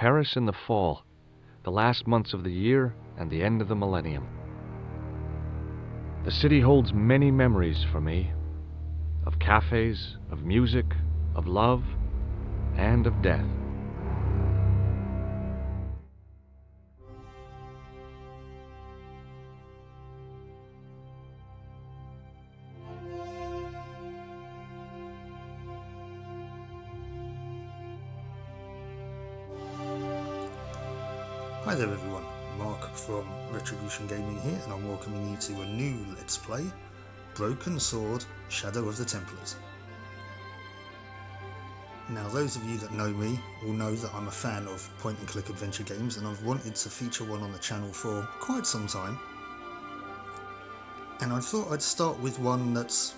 Paris in the fall, the last months of the year and the end of the millennium. The city holds many memories for me, of cafes, of music, of love, and of death. Hi there everyone, Mark from Retribution Gaming here, and I'm welcoming you to a new Let's Play, Broken Sword, Shadow of the Templars. Now those of you that know me will know that I'm a fan of point and click adventure games, and I've wanted to feature one on the channel for quite some time. And I thought I'd start with one that's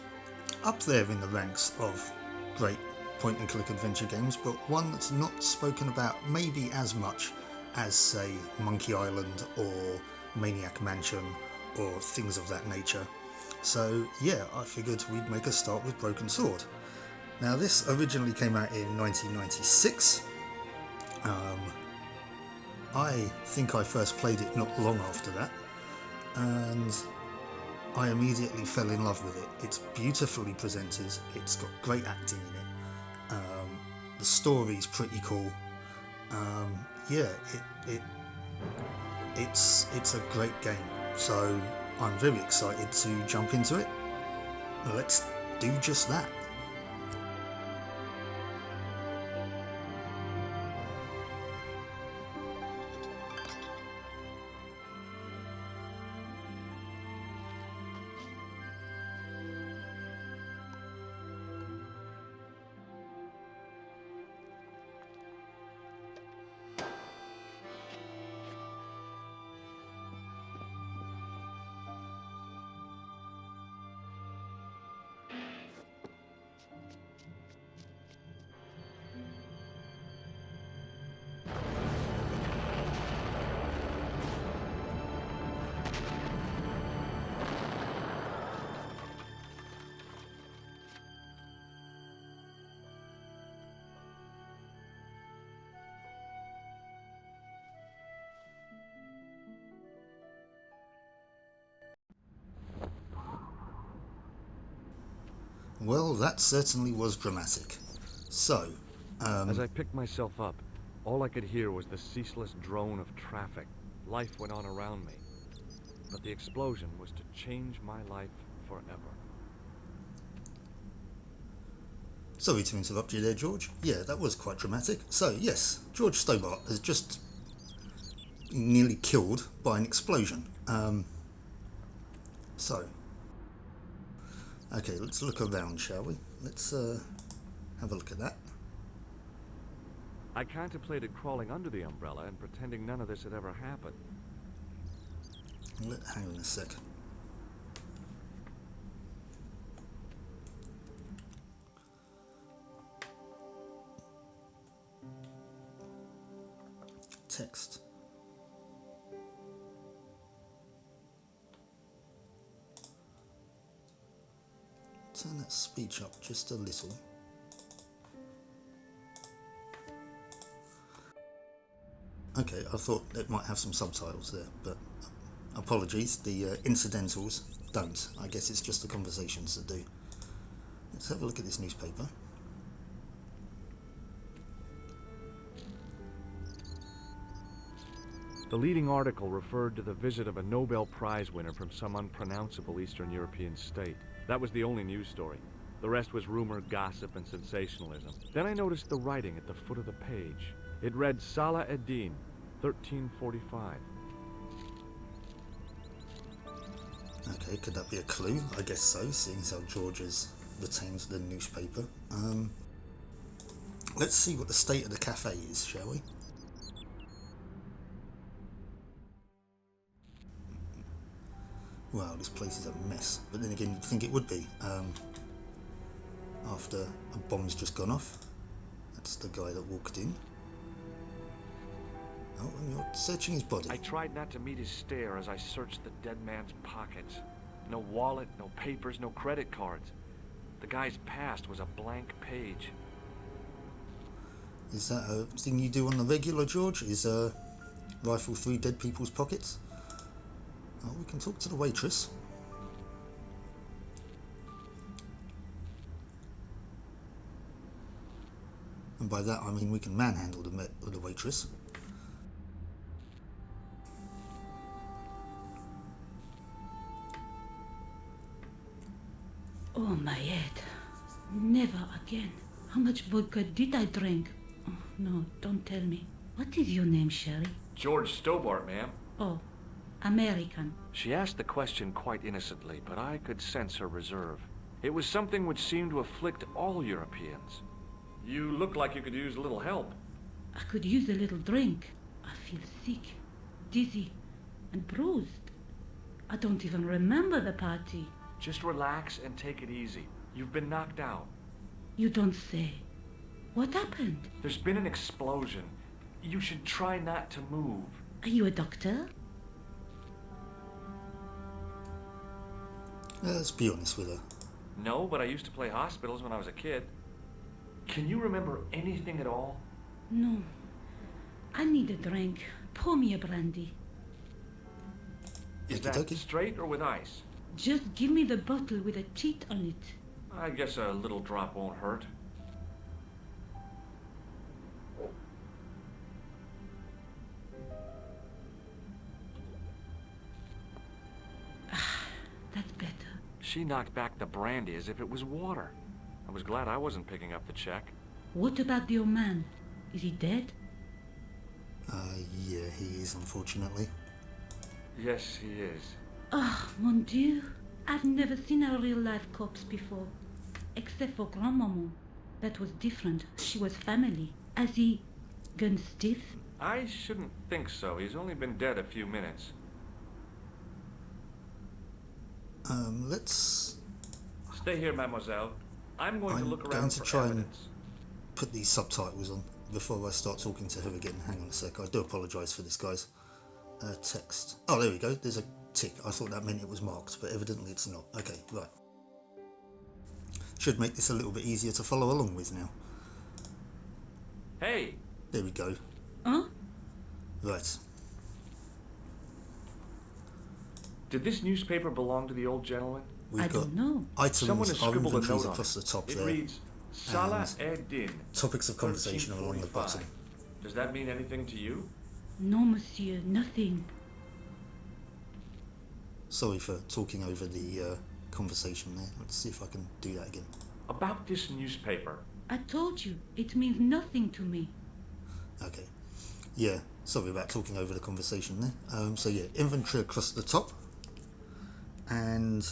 up there in the ranks of great point and click adventure games, but one that's not spoken about maybe as much as, say, Monkey Island or Maniac Mansion or things of that nature. So yeah, I figured we'd make a start with Broken Sword. Now this originally came out in 1996. I think I first played it not long after that, and I immediately fell in love with it. It's beautifully presented, it's got great acting in it, the story's pretty cool. Yeah, it's a great game, so I'm very excited to jump into it. Let's do just that. Well, that certainly was dramatic. So, As I picked myself up, all I could hear was the ceaseless drone of traffic. Life went on around me. But the explosion was to change my life forever. sorry to interrupt you there, George. Yeah, that was quite dramatic. So, yes, George Stobbart has just been nearly killed by an explosion. Okay, let's look around, shall we? Let's have a look at that. I contemplated crawling under the umbrella and pretending none of this had ever happened. Hang on a sec. Text. Turn that speech up just a little. Okay, I thought it might have some subtitles there, but apologies, the incidentals don't. I guess it's just the conversations that do. Let's have a look at this newspaper. The leading article referred to the visit of a Nobel Prize winner from some unpronounceable Eastern European state. That was the only news story. The rest was rumor, gossip, and sensationalism. Then I noticed the writing at the foot of the page. It read Salah ad-Din, 1345. Okay, could that be a clue? I guess so, seeing as how George has retained the newspaper. Let's see what the state of the cafe is, shall we? Wow, this place is a mess. But then again, you'd think it would be. After a bomb's just gone off. That's the guy that walked in. Oh, and you're searching his body. I tried not to meet his stare as I searched the dead man's pockets. No wallet, no papers, no credit cards. The guy's past was a blank page. Is that a thing you do on the regular, George? Is rifle through dead people's pockets? Oh, we can talk to the waitress. And by that I mean we can manhandle the waitress. Oh, my head. Never again. How much vodka did I drink? Oh, no, don't tell me. What is your name, Sherry? George Stobbart, ma'am. Oh, American. She asked the question quite innocently, but I could sense her reserve. It was something which seemed to afflict all Europeans. You look like you could use a little help. I could use a little drink. I feel sick, dizzy, and bruised. I don't even remember the party. Just relax and take it easy. You've been knocked out. You don't say. What happened? There's been an explosion. You should try not to move. Are you a doctor? Let's be honest with her. No, but I used to play hospitals when I was a kid. Can you remember anything at all? No. I need a drink. Pour me a brandy. Is that straight or with ice? Just give me the bottle with a cheat on it. I guess a little drop won't hurt. That's better. She knocked back the brandy as if it was water. I was glad I wasn't picking up the check. What about the old man? Is he dead? Yeah, he is, unfortunately. Yes, he is. Ah, mon Dieu. I've never seen a real-life corpse before. Except for Grandmaman. That was different. She was family. Has he gone stiff? I shouldn't think so. He's only been dead a few minutes. Let's... Stay here, mademoiselle. I'm going to look around for try evidence. and put these subtitles on before I start talking to her again. Hang on a sec. I do apologise for this, guys. Text. Oh, there we go. There's a tick. I thought that meant it was marked, but evidently it's not. Okay, right. Should make this a little bit easier to follow along with now. Hey! There we go. Huh? Right. Did this newspaper belong to the old gentleman? I don't know. Someone has Items are scribbled a inventories note on across it. the top It there. reads, Salah Ed-Din. Topics of conversation are along the 1345. bottom. Does that mean anything to you? No, monsieur, nothing. Sorry for talking over the conversation there. Let's see if I can do that again. About this newspaper. I told you, it means nothing to me. Okay. Yeah, sorry about talking over the conversation there. So yeah, inventory across the top. And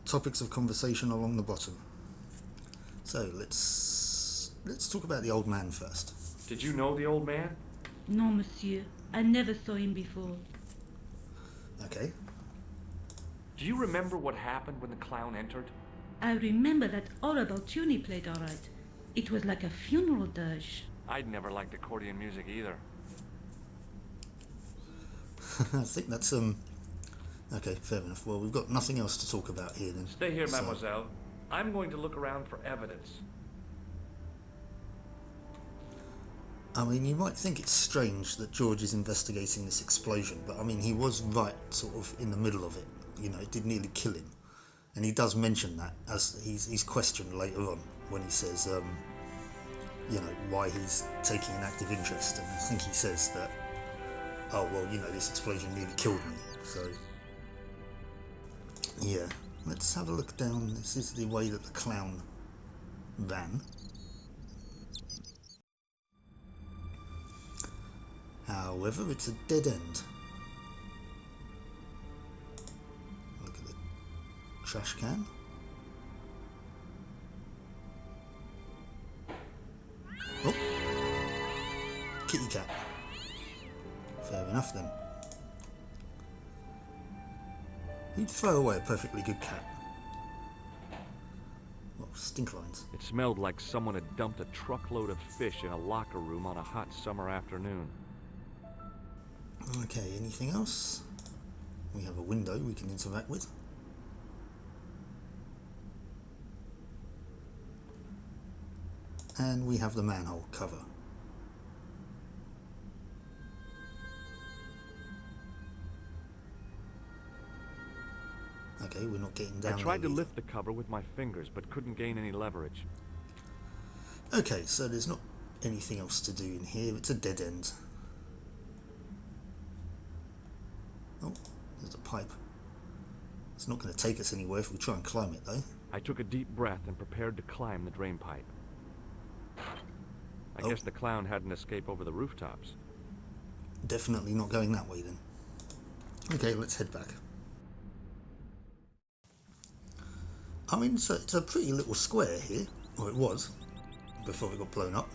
topics of conversation along the bottom. So let's talk about the old man first. Did you know the old man? No, monsieur, I never saw him before. Okay. Do you remember what happened when the clown entered? I remember that all about tune played all right. It was like a funeral dirge. I'd never liked accordion music either. I think that's okay, fair enough. Well, we've got nothing else to talk about here then. Stay here, So- mademoiselle. I'm going to look around for evidence. I mean, you might think it's strange that George is investigating this explosion, but I mean, he was right sort of in the middle of it. You know, it did nearly kill him. And he does mention that as he's questioned later on when he says, you know, why he's taking an active interest. And I think he says that, oh, well, you know, this explosion nearly killed me. So, yeah, let's have a look down. This is the way that the clown ran. However, it's a dead end. Look at the trash can. Oh, kitty cat. Fair enough then. You'd throw away a perfectly good cat. Well, stink lines. It smelled like someone had dumped a truckload of fish in a locker room on a hot summer afternoon. Okay, anything else? We have a window we can interact with. And we have the manhole cover. Okay, we're not getting I down tried to there lift the cover with my fingers, but couldn't gain any leverage. either. Okay, so there's not anything else to do in here. It's a dead end. Oh, there's a pipe. It's not going to take us anywhere if we try and climb it, though. I took a deep breath and prepared to climb the drain pipe. I guess the clown had an escape over the rooftops. Definitely not going that way, then. Okay, let's head back. I mean, it's a pretty little square here. Or it was, before it got blown up.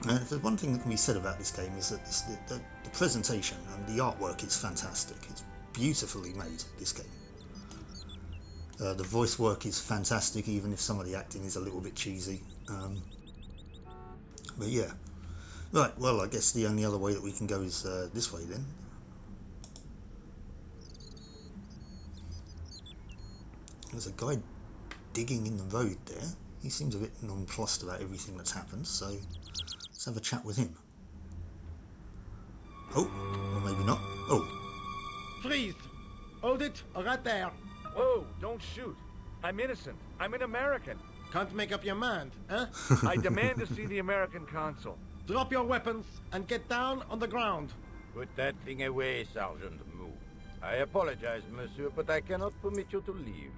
And if there's one thing that can be said about this game is that the presentation and the artwork is fantastic. It's beautifully made, this game. The voice work is fantastic, even if some of the acting is a little bit cheesy. But yeah. Right, well, I guess the only other way that we can go is this way then. There's a guy digging in the road there. He seems a bit nonplussed about everything that's happened, so let's have a chat with him. Oh, or maybe not. Oh. Freeze! Hold it, right there. Whoa, don't shoot. I'm innocent. I'm an American. Can't make up your mind, huh? I demand to see the American consul. Drop your weapons and get down on the ground. Put that thing away, Sergeant Moo. I apologize, monsieur, but I cannot permit you to leave.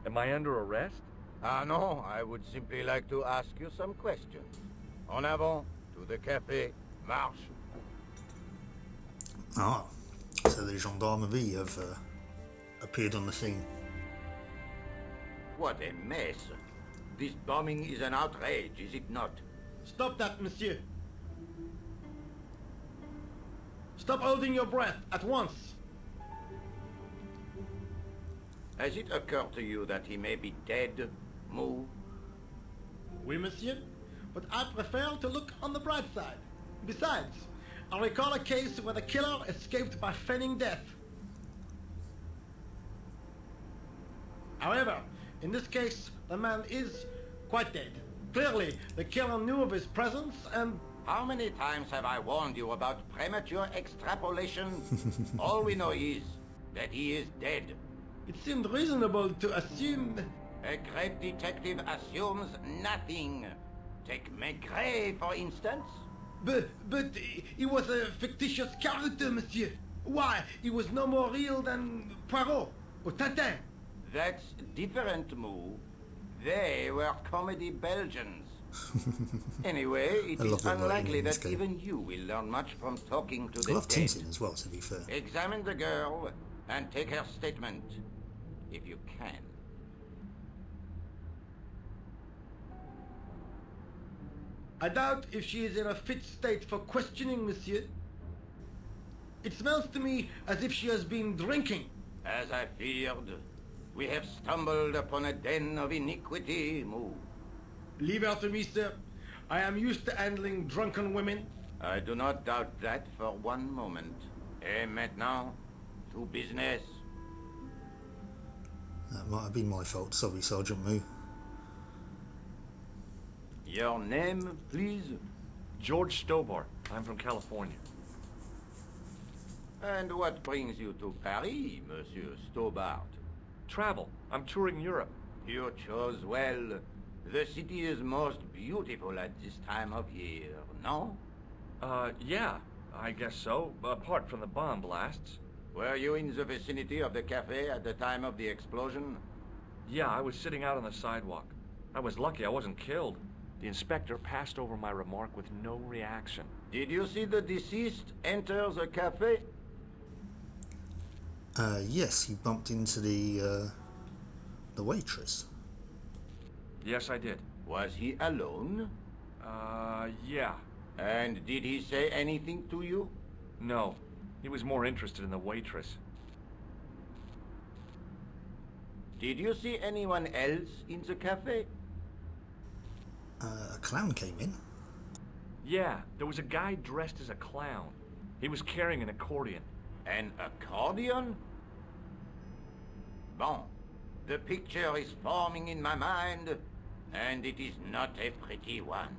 Am I under arrest? Ah, no, I would simply like to ask you some questions. En avant, to the café, marche. Ah, so the gendarmerie have appeared on the scene. What a mess. This bombing is an outrage, is it not? Stop that, monsieur. Stop holding your breath at once. Has it occurred to you that he may be dead, Moo? Oui, monsieur, but I prefer to look on the bright side. Besides, I recall a case where the killer escaped by feigning death. However, in this case, the man is quite dead. Clearly, the killer knew of his presence and... How many times have I warned you about premature extrapolation? All we know is that he is dead. It seemed reasonable to assume... A great detective assumes nothing. Take Maigret, for instance. But he was a fictitious character, monsieur. Why, he was no more real than Poirot or Tintin. That's different, Moo. They were comedy Belgians. Anyway, it I is love the writing unlikely in this that game. even you will learn much from talking to I the love dead. Tintin as well, to be fair. Examine the girl and take her statement, if you can. I doubt if she is in a fit state for questioning, monsieur. It smells to me as if she has been drinking. As I feared, we have stumbled upon a den of iniquity, Moo. Leave her to me, sir. I am used to handling drunken women. I do not doubt that for one moment. Et maintenant, to business. That might have been my fault. Sorry, Sergeant Moo. Your name, please? George Stobbart. I'm from California. And what brings you to Paris, Monsieur Stobbart? Travel. I'm touring Europe. You chose well. The city is most beautiful at this time of year, no? Yeah, I guess so, apart from the bomb blasts. Were you in the vicinity of the cafe at the time of the explosion? Yeah, I was sitting out on the sidewalk. I was lucky I wasn't killed. The inspector passed over my remark with no reaction. Did you see the deceased enter the cafe? Yes, he bumped into the waitress. Yes, I did. Was he alone? Yeah. And did he say anything to you? No. He was more interested in the waitress. Did you see anyone else in the cafe? A clown came in. Yeah, there was a guy dressed as a clown. He was carrying an accordion. An accordion? Bon. The picture is forming in my mind, and it is not a pretty one.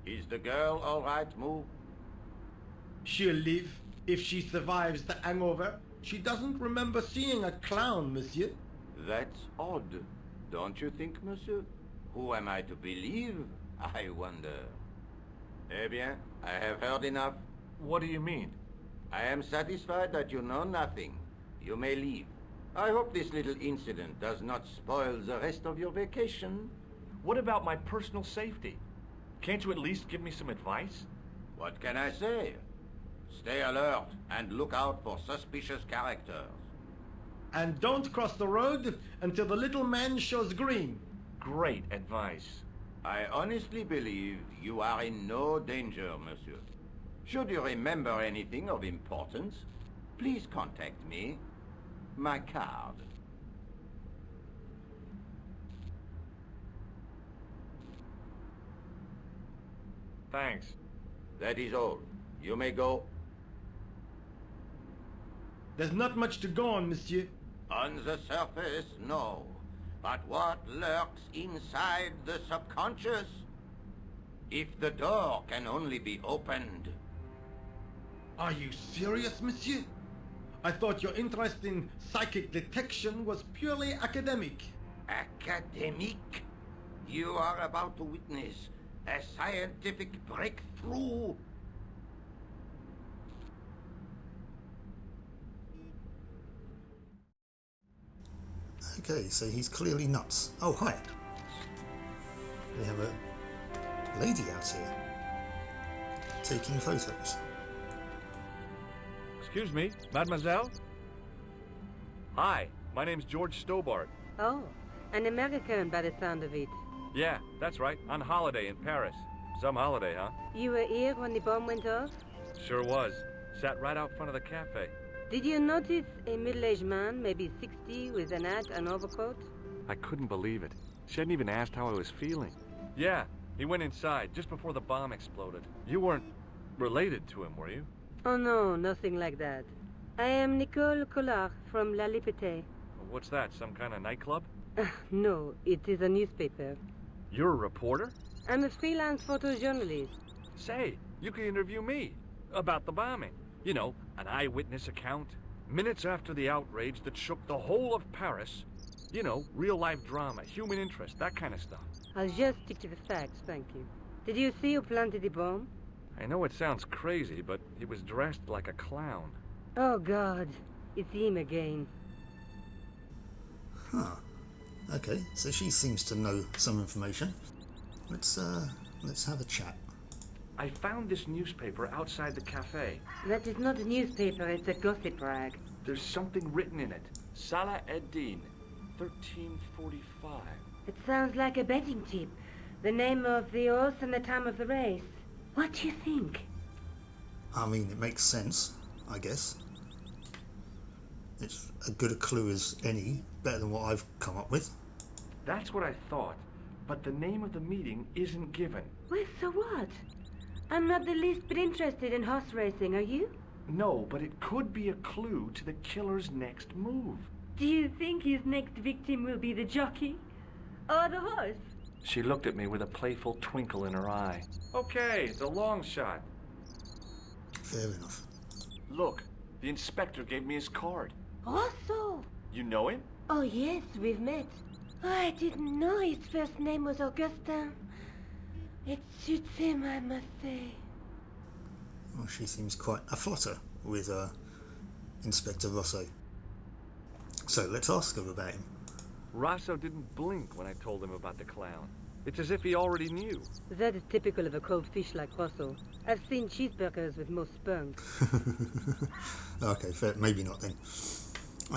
Is the girl all right, Moo? She'll live. If she survives the hangover, she doesn't remember seeing a clown, monsieur. That's odd, don't you think, monsieur? Who am I to believe, I wonder? Eh bien, I have heard enough. What do you mean? I am satisfied that you know nothing. You may leave. I hope this little incident does not spoil the rest of your vacation. What about my personal safety? Can't you at least give me some advice? What can I say? Stay alert and look out for suspicious characters. And don't cross the road until the little man shows green. Great advice. I honestly believe you are in no danger, monsieur. Should you remember anything of importance, please contact me. My card. Thanks. That is all. You may go. There's not much to go on, monsieur. On the surface, no. But what lurks inside the subconscious? If the door can only be opened. Are you serious, monsieur? I thought your interest in psychic detection was purely academic. Academic? You are about to witness a scientific breakthrough. Okay, so he's clearly nuts. Oh, hi. We have a lady out here taking photos. Excuse me, mademoiselle? Hi, my name's George Stobbart. Oh, an American by the sound of it. Yeah, that's right, on holiday in Paris. Some holiday, huh? You were here when the bomb went off? Sure was. Sat right out front of the cafe. Did you notice a middle-aged man, maybe 60, with an hat and overcoat? I couldn't believe it. She hadn't even asked how I was feeling. Yeah, he went inside just before the bomb exploded. You weren't related to him, were you? Oh no, nothing like that. I am Nicole Collard from La Liberté. What's that, some kind of nightclub? No, it is a newspaper. You're a reporter? I'm a freelance photojournalist. Say, you could interview me about the bombing. You know, an eyewitness account. Minutes after the outrage that shook the whole of Paris. You know, real-life drama, human interest, that kind of stuff. I'll just stick to the facts, thank you. Did you see who planted the bomb? I know it sounds crazy, but he was dressed like a clown. Oh God, it's him again. Huh. Okay, so she seems to know some information. Let's have a chat. I found this newspaper outside the cafe. That is not a newspaper, it's a gossip rag. There's something written in it. Salah Ed-Din, 1345. It sounds like a betting tip. The name of the horse and the time of the race. What do you think? I mean, it makes sense, I guess. It's as good a clue as any, better than what I've come up with. That's what I thought, but the name of the meeting isn't given. Well, so what? I'm not the least bit interested in horse racing, are you? No, but it could be a clue to the killer's next move. Do you think his next victim will be the jockey? Or the horse? She looked at me with a playful twinkle in her eye. Okay, the long shot. Fair enough. Look, the inspector gave me his card. Also? You know him? Oh yes, we've met. Oh, I didn't know his first name was Augustin. It suits him, I must say. Well, she seems quite a flutter with Inspector Rosso. So let's ask her about him. Rosso didn't blink when I told him about the clown. It's as if he already knew. That is typical of a cold fish like Rosso. I've seen cheeseburgers with more spunk. Okay, fair. Maybe not then.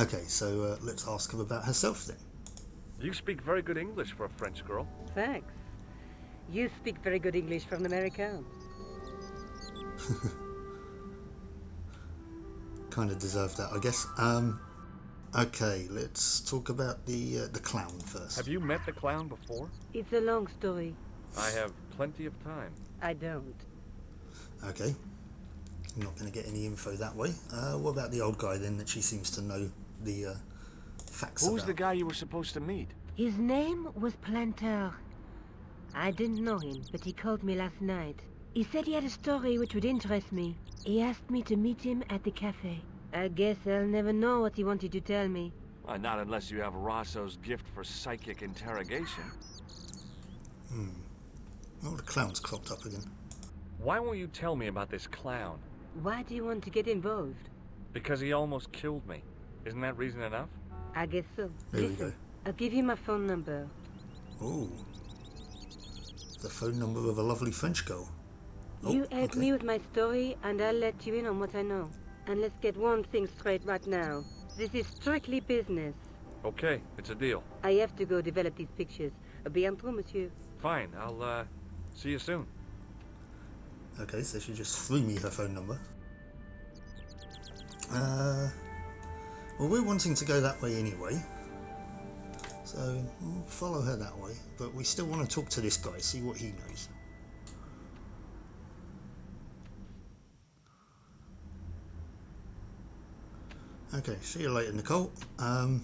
Okay, so let's ask her about herself then. You speak very good English for a French girl. Thanks. You speak very good English for an American. Kind of deserved that, I guess. Okay, let's talk about the clown first. Have you met the clown before? It's a long story. I have plenty of time. I don't. Okay. I'm not going to get any info that way. What about the old guy then that she seems to know the facts Who's about? the guy you were supposed to meet? His name was Planter. I didn't know him, but he called me last night. He said he had a story which would interest me. He asked me to meet him at the cafe. I guess I'll never know what he wanted to tell me. Not unless you have Rosso's gift for psychic interrogation. Oh, the clown's clocked up again. Why won't you tell me about this clown? Why do you want to get involved? Because he almost killed me. Isn't that reason enough? I guess so. There we Listen, go. I'll give you my phone number. Oh. The phone number of a lovely French girl. You help okay. me with my story, and I'll let you in on what I know. And let's get one thing straight right now. This is strictly business. Okay, it's a deal. I have to go develop these pictures. À bientôt, monsieur. Fine, I'll, see you soon. Okay, so she just threw me her phone number. Well, we're wanting to go that way anyway. So, we'll follow her that way. But we still want to talk to this guy, see what he knows. Okay, see you later, Nicole. What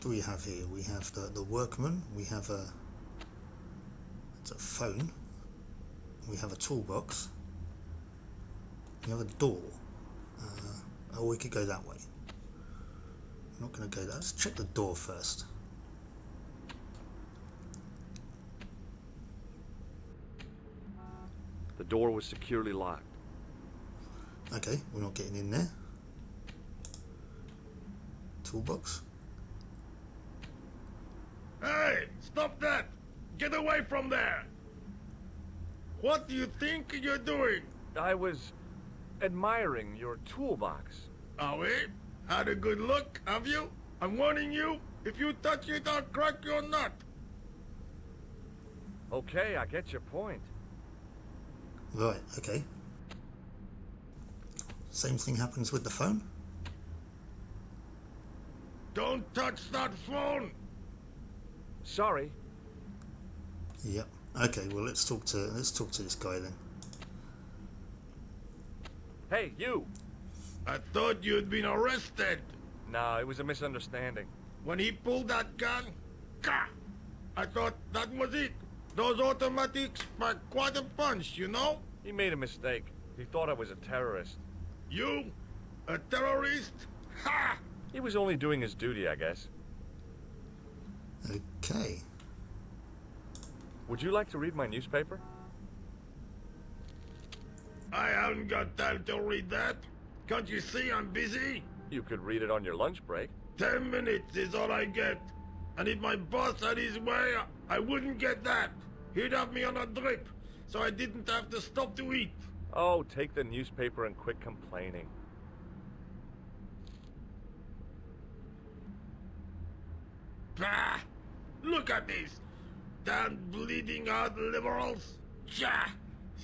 do we have here? We have the workman. We have it's a phone. We have a toolbox. We have a door. Oh, we could go that way. I'm not going to go there. Let's check the door first. The door was securely locked. Okay, we're not getting in there. Toolbox. Hey, stop that! Get away from there! What do you think you're doing? I was admiring your toolbox. Oh, eh? Had a good look, have you? I'm warning you, if you touch it, I'll crack your nut. Okay, I get your point. Right, okay. Same thing happens with the phone. Don't touch that phone! Sorry. Yep. Okay, well let's talk to this guy then. Hey, you! I thought you'd been arrested. No, it was a misunderstanding. When he pulled that gun, ka! I thought that was it. Those automatics pack quite a punch, you know? He made a mistake. He thought I was a terrorist. You? A terrorist? Ha! He was only doing his duty, I guess. Okay. Would you like to read my newspaper? I haven't got time to read that. Can't you see I'm busy? You could read it on your lunch break. 10 minutes is all I get. And if my boss had his way, I wouldn't get that. He'd have me on a drip, so I didn't have to stop to eat. Oh, take the newspaper and quit complaining. Bah! Look at this. Damn bleeding out liberals. Cha!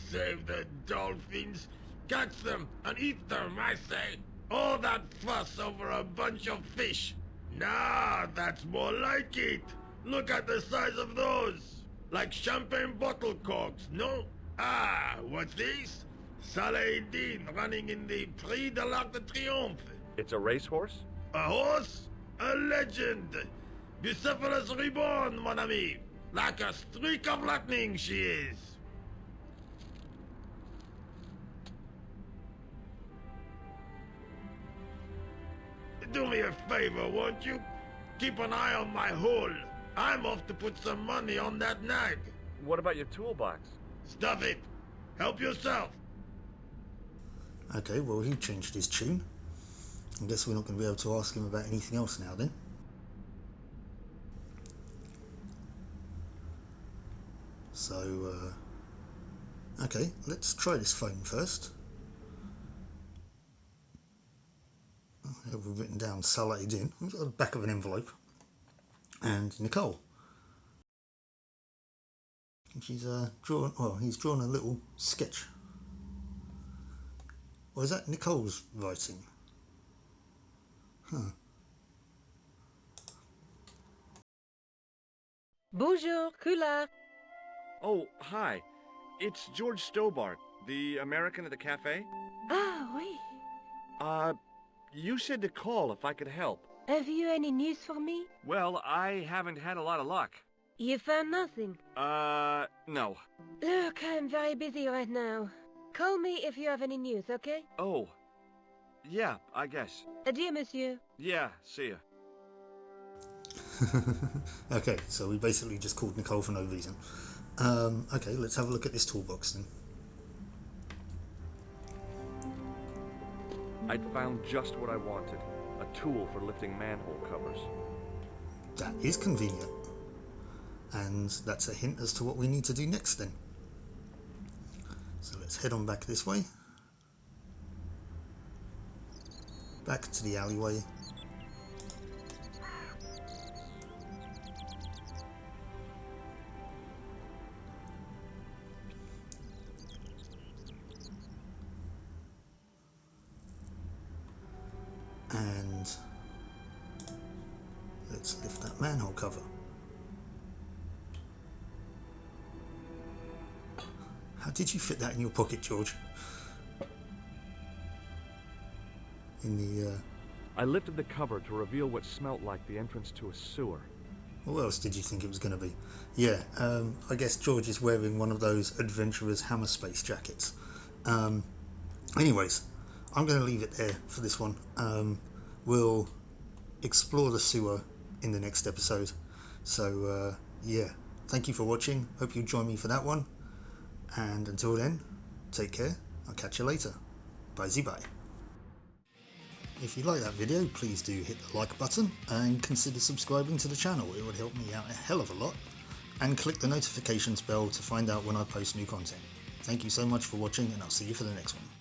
Save the dolphins. Catch them and eat them, I say. All that fuss over a bunch of fish. Nah, that's more like it. Look at the size of those. Like champagne bottle corks, no? Ah, what's this? Saladin running in the Prix de l'Arc de Triomphe. It's a racehorse? A horse? A legend. Bucephalus reborn, mon ami. Like a streak of lightning she is. Do me a favor, won't you? Keep an eye on my hole. I'm off to put some money on that nag. What about your toolbox? Stuff it. Help yourself. Okay, well he changed his tune. I guess we're not going to be able to ask him about anything else now then. So, okay, let's try this phone first. We've written down Saladin. We've got the back of an envelope. And Nicole. She's drawn, well, he's drawn a little sketch. Or is that Nicole's writing? Huh. Bonjour, Kula. Oh, hi. It's George Stobbart, the American at the cafe. Ah, oui. You said to call if I could help. Have you any news for me? Well, I haven't had a lot of luck. You found nothing? No. Look, I'm very busy right now. Call me if you have any news, okay? Oh. Yeah, I guess. Adieu, monsieur. Yeah, see ya. Okay, so we basically just called Nicole for no reason. Okay, let's have a look at this toolbox then. I'd found just what I wanted. A tool for lifting manhole covers. That is convenient. And that's a hint as to what we need to do next then. So let's head on back this way. Back to the alleyway. And let's lift that manhole cover. How did you fit that in your pocket, George? In the, I lifted the cover to reveal what smelt like the entrance to a sewer. What else did you think it was going to be? Yeah, I guess George is wearing one of those adventurer's hammer space jackets. Anyways, I'm going to leave it there for this one. We'll explore the sewer in the next episode. So, yeah, thank you for watching. Hope you join me for that one. And until then, take care. I'll catch you later. Bye-bye. If you like that video, please do hit the like button and consider subscribing to the channel. It would help me out a hell of a lot. And click the notifications bell to find out when I post new content. Thank you so much for watching, and I'll see you for the next one.